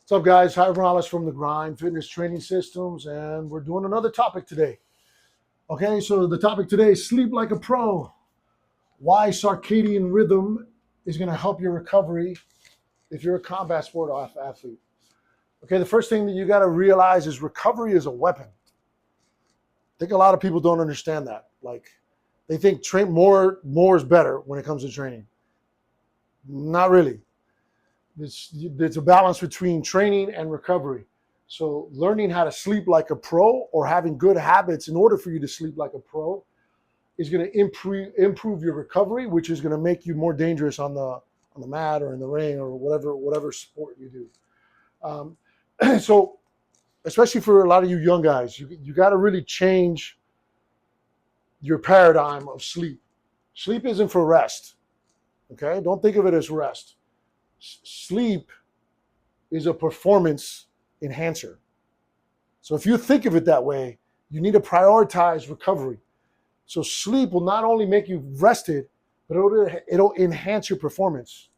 What's up, guys? Hi, Morales from the Grind Fitness Training Systems, and we're doing another topic today. Okay, so the topic today is sleep like a pro. Why circadian rhythm is going to help your recovery if you're a combat sport athlete. Okay, the first thing that you got to realize is recovery is a weapon. I think a lot of people don't understand that. Like, they think train more is better when it comes to training. Not really. There's a balance between training and recovery. So learning how to sleep like a pro or having good habits in order for you to sleep like a pro is going to improve your recovery, which is going to make you more dangerous on the mat or in the ring or whatever sport you do. So especially for a lot of you young guys, you got to really change your paradigm of sleep. Sleep isn't for rest. Okay, don't think of it as rest. Sleep is a performance enhancer. So if you think of it that way, you need to prioritize recovery. So sleep will not only make you rested, but it'll enhance your performance.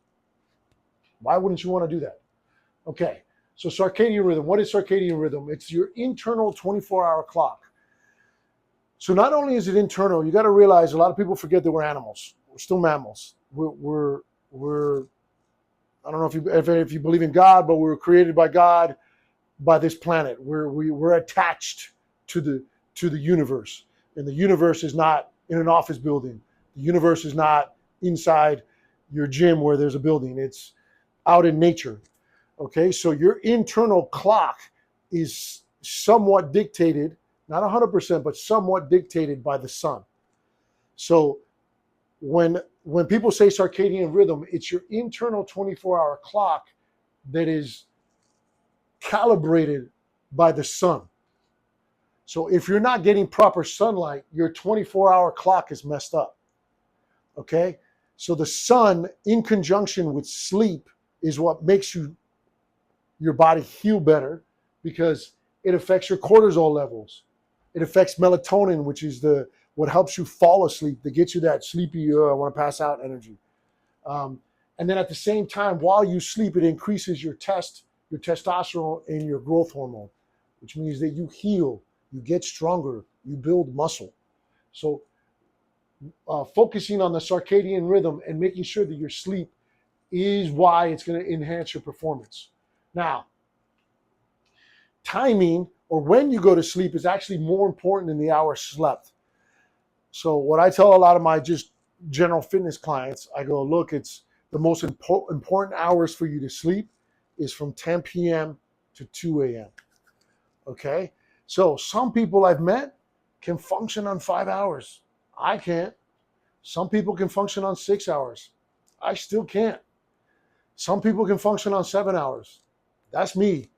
Why wouldn't you want to do that? Okay, so circadian rhythm. What is circadian rhythm? It's your internal 24-hour clock. So not only is it internal, you got to realize a lot of people forget that we're animals. We're still mammals. We're I don't know if you believe in God, but we were created by God, by this planet. We're attached to the universe, and the universe is not in an office building. The universe is not inside your gym where there's a building. It's out in nature. Okay, so your internal clock is somewhat dictated, not 100%, but somewhat dictated by the sun. So when people say circadian rhythm, it's your internal 24-hour clock that is calibrated by the sun. So if you're not getting proper sunlight, your 24-hour clock is messed up. Okay? So the sun in conjunction with sleep is what makes your body heal better, because it affects your cortisol levels. It affects melatonin, which is what helps you fall asleep, that gets you that sleepy, I want to pass out energy. And then at the same time, while you sleep, it increases your testosterone and your growth hormone, which means that you heal, you get stronger, you build muscle. So focusing on the circadian rhythm and making sure that your sleep is why it's going to enhance your performance. Now, timing or when you go to sleep is actually more important than the hours slept. So what I tell a lot of my just general fitness clients, I go, look, it's the most important hours for you to sleep is from 10 p.m. to 2 a.m. Okay? So some people I've met can function on 5 hours. I can't. Some people can function on 6 hours. I still can't. Some people can function on 7 hours. That's me.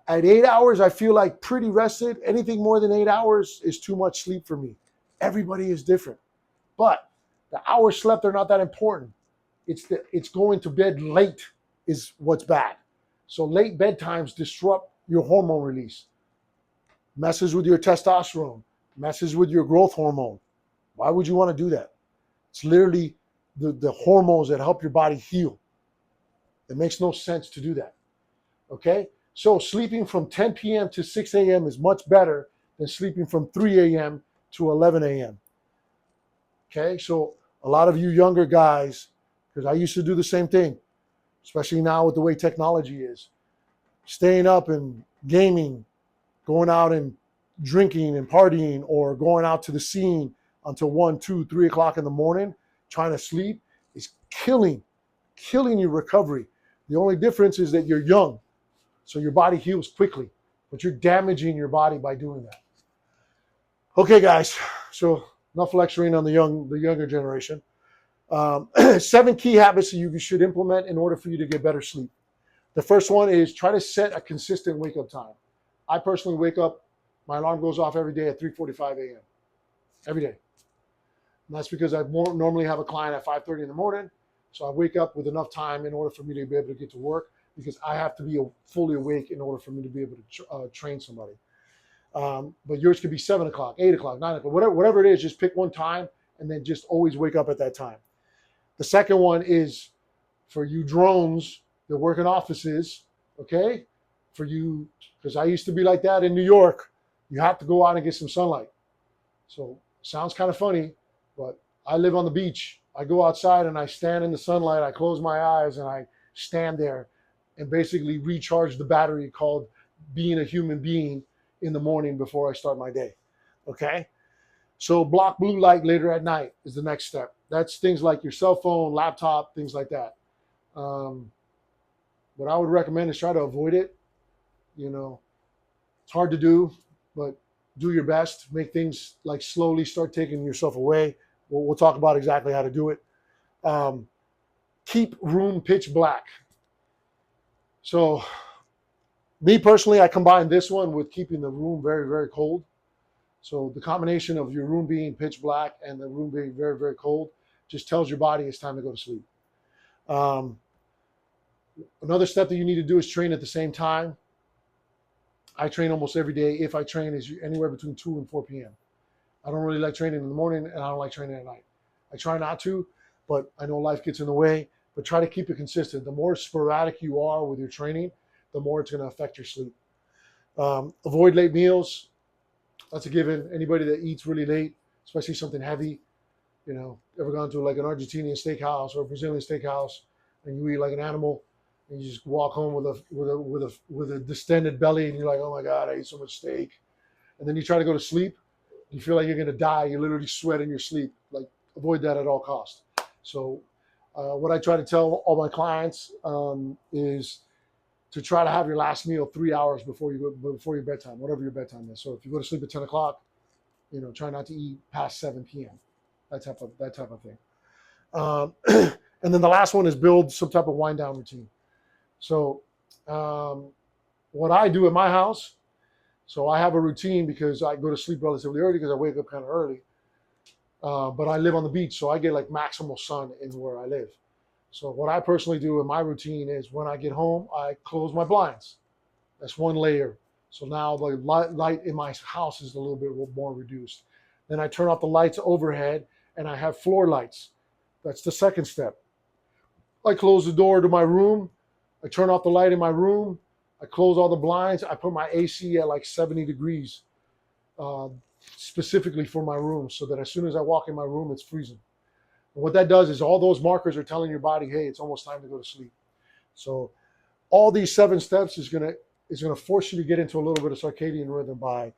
At 8 hours, I feel like pretty rested. Anything more than 8 hours is too much sleep for me. Everybody is different. But the hours slept are not that important. It's going to bed late is what's bad. So late bedtimes disrupt your hormone release, messes with your testosterone, messes with your growth hormone. Why would you want to do that? It's literally the hormones that help your body heal. It makes no sense to do that. Okay? So sleeping from 10 p.m. to 6 a.m. is much better than sleeping from 3 a.m. to 11 a.m. Okay? So a lot of you younger guys, because I used to do the same thing, especially now with the way technology is, staying up and gaming, going out and drinking and partying, or going out to the scene until 1, 2, 3 o'clock in the morning, trying to sleep, is killing your recovery. The only difference is that you're young, so your body heals quickly, but you're damaging your body by doing that. Okay, guys, so enough lecturing on the younger generation. 7 key habits that you should implement in order for you to get better sleep. The first one is try to set a consistent wake-up time. I personally wake up, my alarm goes off every day at 3:45 a.m. Every day. And that's because I normally have a client at 5:30 in the morning, so I wake up with enough time in order for me to be able to get to work, because I have to be fully awake in order for me to be able to train somebody. But yours could be 7 o'clock, 8 o'clock, 9 o'clock, whatever it is, just pick one time and then just always wake up at that time. The second one is for you drones that work in offices, okay? For you, because I used to be like that in New York. You have to go out and get some sunlight. So sounds kind of funny, but I live on the beach. I go outside and I stand in the sunlight. I close my eyes and I stand there and basically recharge the battery called being a human being in the morning before I start my day. Okay? So block blue light later at night is the next step. That's things like your cell phone, laptop, things like that. What I would recommend is try to avoid it. You know, it's hard to do, but do your best. Make things like slowly start taking yourself away. We'll talk about exactly how to do it. Keep room pitch black. So me personally, I combine this one with keeping the room very, very cold. So the combination of your room being pitch black and the room being very, very cold just tells your body it's time to go to sleep. Another step that you need to do is train at the same time. I train almost every day. If I train, is anywhere between 2 and 4 p.m. I don't really like training in the morning, and I don't like training at night. I try not to, but I know life gets in the way. But try to keep it consistent. The more sporadic you are with your training, the more it's going to affect your sleep. Avoid late meals. That's a given. Anybody that eats really late, especially something heavy, ever gone to like an Argentinian steakhouse or a Brazilian steakhouse, and you eat like an animal, and you just walk home with a distended belly, and you're like, oh my God, I ate so much steak, and then you try to go to sleep, you feel like you're gonna die. You literally sweat in your sleep. Like, avoid that at all costs. So, what I try to tell all my clients is to try to have your last meal 3 hours before your bedtime, whatever your bedtime is. So if you go to sleep at 10 o'clock, try not to eat past 7 p.m. That type of thing. And then the last one is build some type of wind down routine. So what I do at my house, so I have a routine because I go to sleep relatively early because I wake up kind of early. But I live on the beach, so I get like maximal sun in where I live. So what I personally do in my routine is when I get home, I close my blinds. That's one layer. So now the light in my house is a little bit more reduced. Then I turn off the lights overhead and I have floor lights. That's the second step. I close the door to my room. I turn off the light in my room. I close all the blinds. I put my AC at like 70 degrees, specifically for my room, so that as soon as I walk in my room, it's freezing. And what that does is all those markers are telling your body, hey, it's almost time to go to sleep. So all these 7 steps is gonna force you to get into a little bit of circadian rhythm by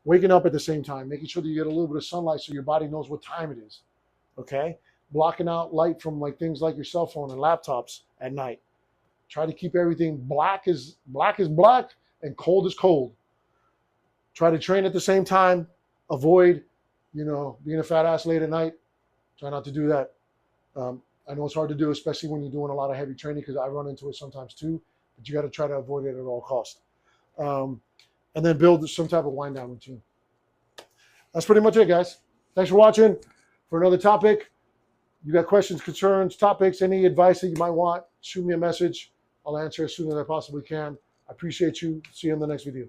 waking up at the same time, making sure that you get a little bit of sunlight so your body knows what time it is. Okay? Blocking out light from like things like your cell phone and laptops at night. Try to keep everything black is black and cold is cold. Try to train at the same time. Avoid, being a fat ass late at night. Try not to do that. I know it's hard to do, especially when you're doing a lot of heavy training, because I run into it sometimes too. But you got to try to avoid it at all costs. And then build some type of wind down routine. That's pretty much it, guys. Thanks for watching. For another topic, you got questions, concerns, topics, any advice that you might want, shoot me a message. I'll answer as soon as I possibly can. I appreciate you. See you in the next video.